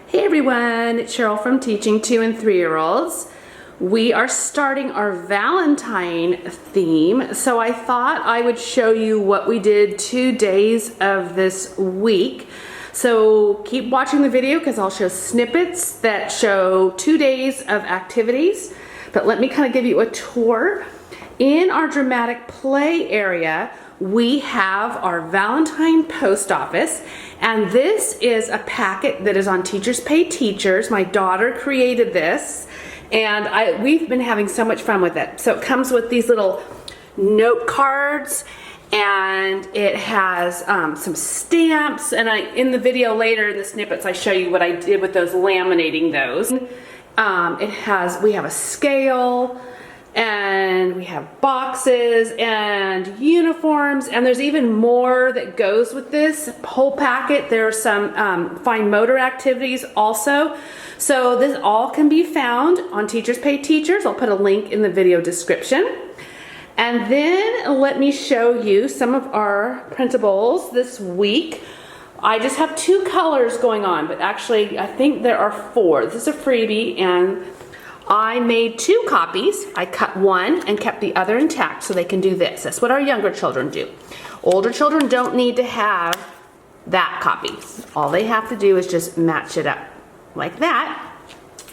Hey everyone, it's Cheryl from Teaching 2 and 3-year-olds. We are starting our Valentine theme, so I thought I would show you what we did 2 days of this week. So keep watching the video because I'll show snippets that show 2 days of activities. But let me kind of give you a tour. In our dramatic play area, we have our Valentine post office, and this is a packet that is on Teachers Pay Teachers. My daughter created this, and we've been having so much fun with it. So it comes with these little note cards, and it has some stamps, and in the video later in the snippets I show you what I did with those, laminating those. We have a scale, and we have boxes and uniforms, and there's even more that goes with this whole packet. There are some fine motor activities also. So this all can be found on Teachers Pay Teachers. I'll put a link in the video description. And then let me show you some of our printables this week. I just have 2 colors going on, but actually I think there are 4. This is a freebie, and I made 2 copies. I cut one and kept the other intact so they can do this. That's what our younger children do. Older children don't need to have that copy. All they have to do is just match it up like that.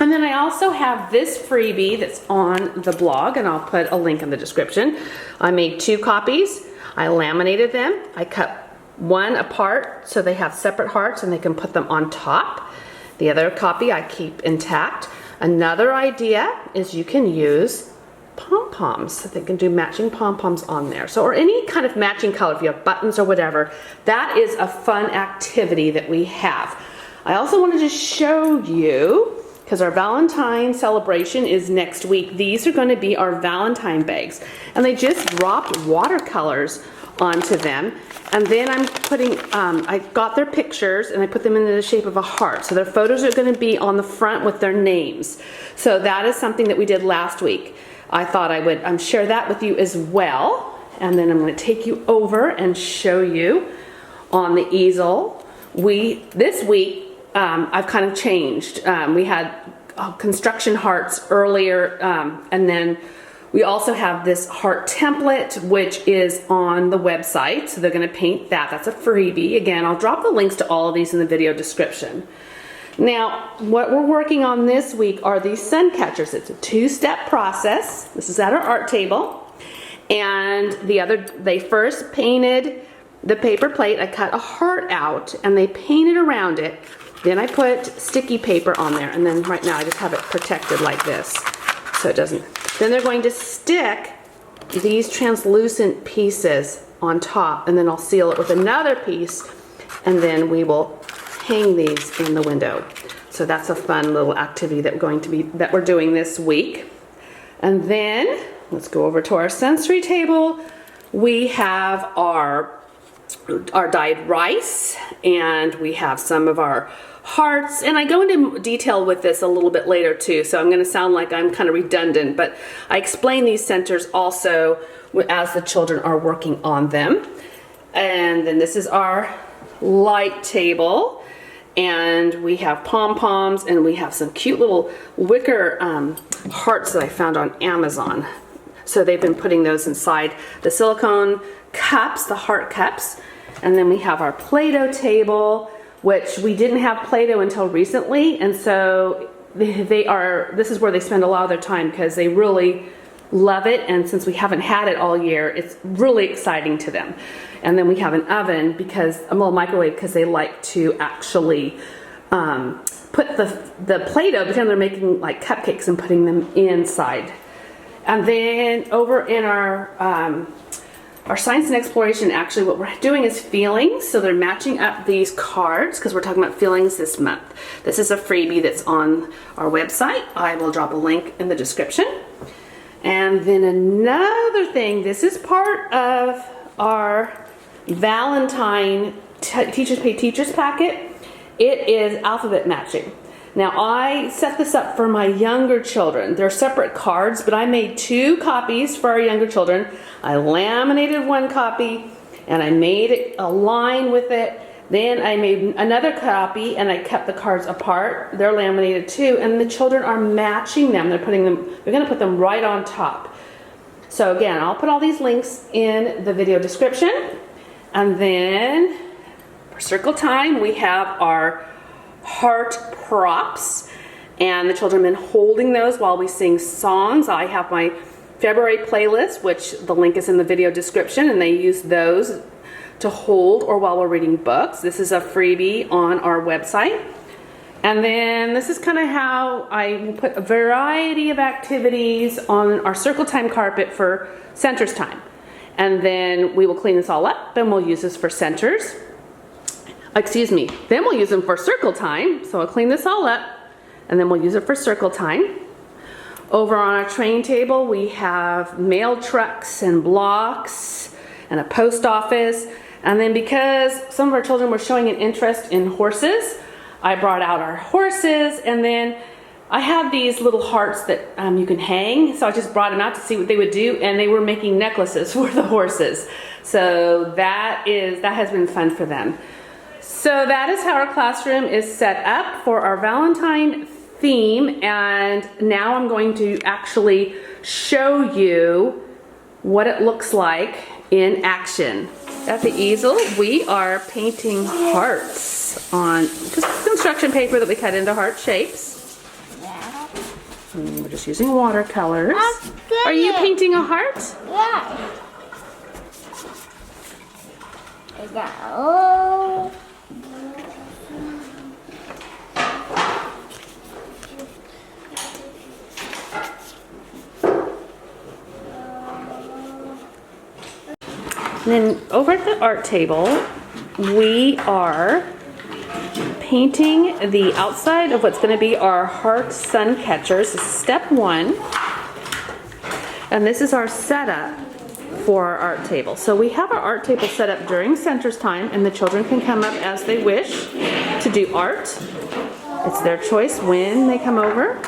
And then I also have this freebie that's on the blog, and I'll put a link in the description. I made 2 copies. I laminated them. I cut one apart so they have separate hearts and they can put them on top. The other copy I keep intact. Another idea is you can use pom-poms. So they can do matching pom-poms on there. So, or any kind of matching color, if you have buttons or whatever. That is a fun activity that we have. I also wanted to show you, because our Valentine celebration is next week, these are going to be our Valentine bags. And they just dropped watercolors onto them. And then I'm putting, I got their pictures and I put them in the shape of a heart. So their photos are going to be on the front with their names. So that is something that we did last week. I thought I would share that with you as well. And then I'm going to take you over and show you on the easel. This week, I've kind of changed. We had construction hearts earlier, and then we also have this heart template, which is on the website. So they're going to paint that. That's a freebie. Again, I'll drop the links to all of these in the video description. Now, what we're working on this week are these SUNCATCHERS. It's a 2-step process. This is at our art table. And they first painted the paper plate. I cut a heart out and they painted around it. Then I put sticky paper on there. And then right now I just have it protected like this, so it doesn't. Then they're going to stick these translucent pieces on top, and then I'll seal it with another piece, and then we will hang these in the window. So that's a fun little activity that we're doing this week. And then let's go over to our sensory table. We have our dyed rice, and we have some of our hearts, and I go into detail with this a little bit later too, so I'm going to sound like I'm kind of redundant, but I explain these centers also as the children are working on them. And then this is our light table, and we have pom-poms, and we have some cute little wicker hearts that I found on Amazon. So they've been putting those inside the silicone cups, the heart cups. And then we have our Play-Dough table, which we didn't have Play-Doh until recently, and so this is where they spend a lot of their time because they really love it, and since we haven't had it all year, it's really exciting to them. And then we have an oven, microwave, because they like to actually put the Play-Doh, because they're making like cupcakes and putting them inside. And then over in our science and exploration, actually what we're doing is feelings. So they're matching up these cards because we're talking about feelings this month. This is a freebie that's on our website. I will drop a link in the description. And then another thing, this is part of our Valentine Teachers Pay Teachers packet. It is alphabet matching. Now I set this up for my younger children. They're separate cards, but I made 2 copies for our younger children. I laminated one copy and I made it a line with it. Then I made another copy and I kept the cards apart. They're laminated too, and the children are matching them. They're gonna put them right on top. So again, I'll put all these links in the video description. And then for circle time, we have our heart props, and the children have been holding those while we sing songs. I have my February playlist, which the link is in the video description, and they use those to hold or while we're reading books. This is a freebie on our website. And then this is kind of how I will put a variety of activities on our circle time carpet for centers time. And then we will clean this all up and we'll use this for centers. Excuse me, then we'll use them for circle time. So I'll clean this all up and then we'll use it for circle time. Over on our train table, we have mail trucks and blocks and a post office. And then because some of our children were showing an interest in horses, I brought out our horses, and then I have these little hearts that you can hang. So I just brought them out to see what they would do, and they were making necklaces for the horses. So that has been fun for them. So that is how our classroom is set up for our Valentine theme, and now I'm going to actually show you what it looks like in action. At the easel, we are painting hearts on just construction paper that we cut into heart shapes. And we're just using watercolors. Are you painting a heart? Yeah. Oh. And then over at the art table, we are painting the outside of what's going to be our heart sun catchers. This is step 1. And this is our setup for our art table. So we have our art table set up during centers time, and the children can come up as they wish to do art. It's their choice when they come over.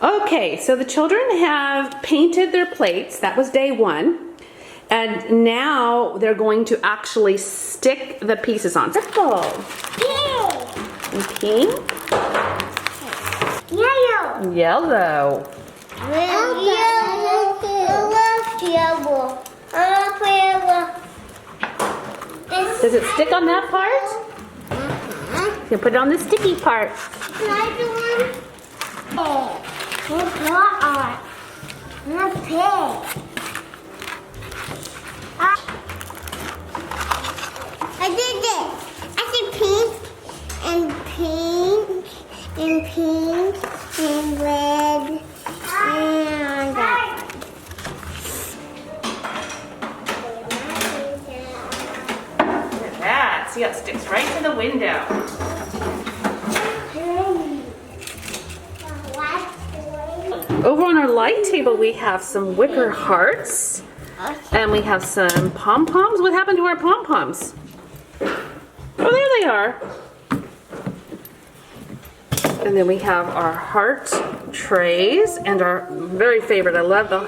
Okay, so the children have painted their plates. That was day 1. And now they're going to actually stick the pieces on. Purple. And pink. Yellow. Yellow. Does it stick on that part? You can put it on the sticky part. I did it. I did pink and pink and pink and red and Look at that. See how it sticks right to the window. Over on our light table, we have some wicker hearts, and we have some pom-poms. What happened to our pom-poms? Oh, there they are. And then we have our heart trays and our very favorite, I love the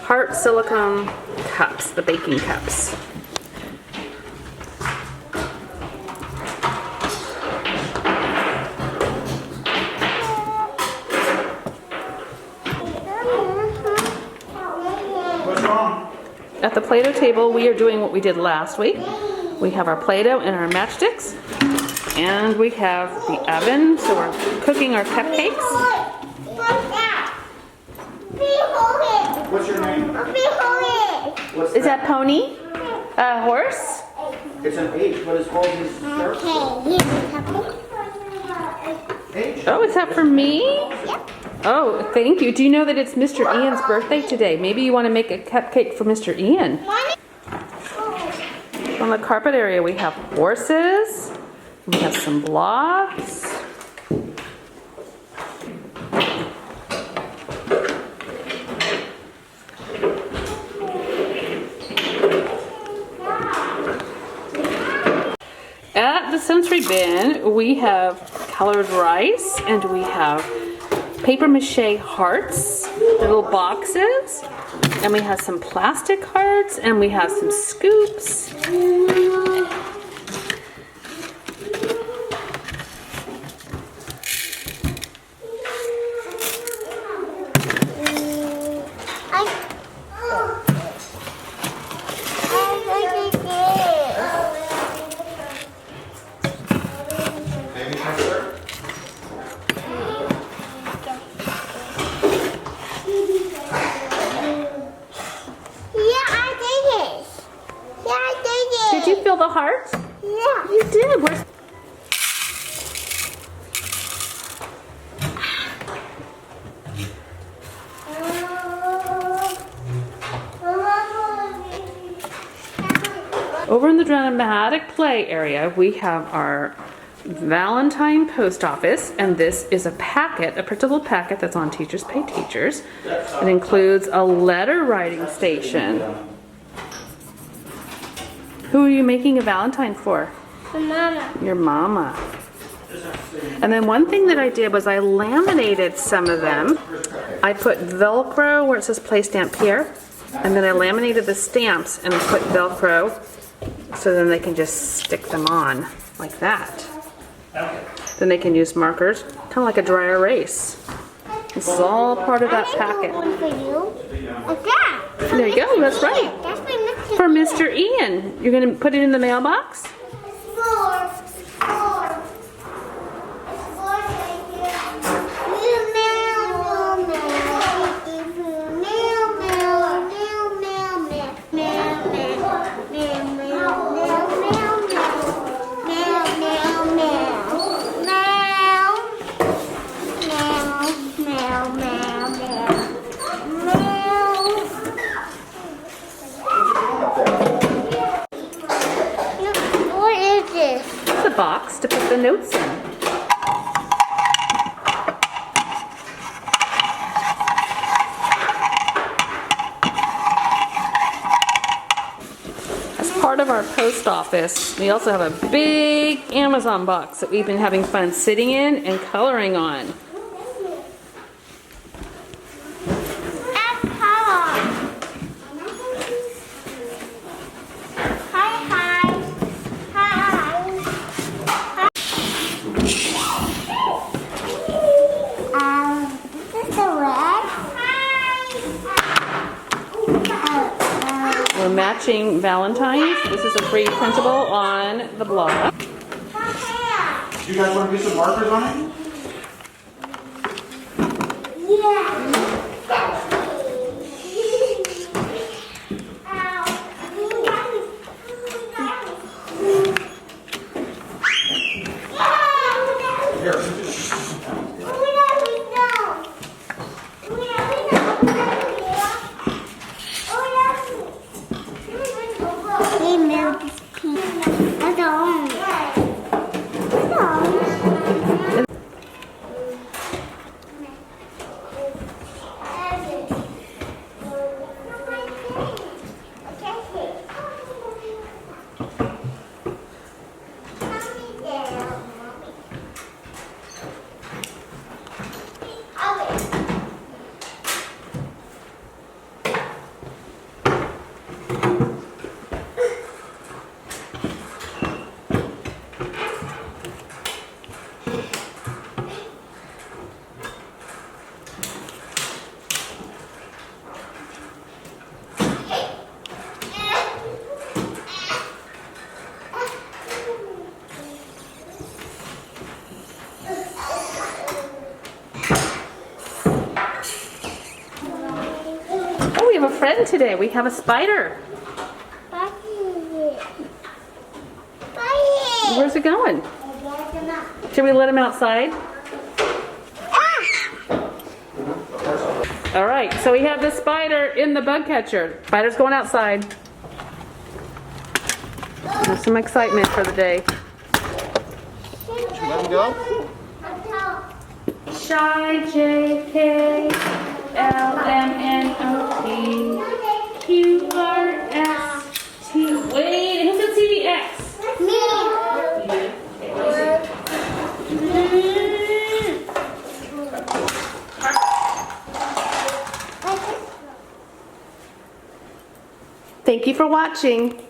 heart silicone cups, the baking cups. At the Play-Doh table, we are doing what we did last week. We have our Play-Doh and our matchsticks, and we have the oven, so we're cooking our cupcakes. What's your name? What's Is that Pony? A horse? It's an H. What is called his shirt? H. Oh, is that for me? Oh, thank you. Do you know that it's Mr. Ian's birthday today? Maybe you want to make a cupcake for Mr. Ian. On the carpet area, we have horses. We have some blocks. at the sensory bin, we have colored rice and we have paper mache hearts, little boxes, and we have some plastic hearts, and we have some scoops. Did you feel the heart? Yeah. You did. Where's Over in the dramatic play area, we have our Valentine post office, and this is a packet, a printable packet that's on Teachers Pay Teachers. It includes a letter writing station. Who are you making a Valentine for? For Mama. Your mama. And then one thing that I did was I laminated some of them. I put Velcro where it says Play Stamp here, and then I laminated the stamps and put Velcro so then they can just stick them on like that. Then they can use markers, kind of like a dry erase. This is all part of that packet. One for you. Like that. There you go, that's right. That's my For Mr. Ian. You're going to put it in the mailbox? Four. Box to put the notes in. As part of our post office, we also have a big Amazon box that we've been having fun sitting in and coloring on. We're matching Valentine's. This is a free printable on the blog. Do you guys want to do some markers on it? We have a friend today. We have a spider. Where's it going? Should we let him outside? All right, so we have the spider in the bug catcher. Spider's going outside. There's some excitement for the day. Let him go. Shy J-K L-M-N-O-T Q-R-S-T. Wait, who said CVX? Me. You Thank you for watching.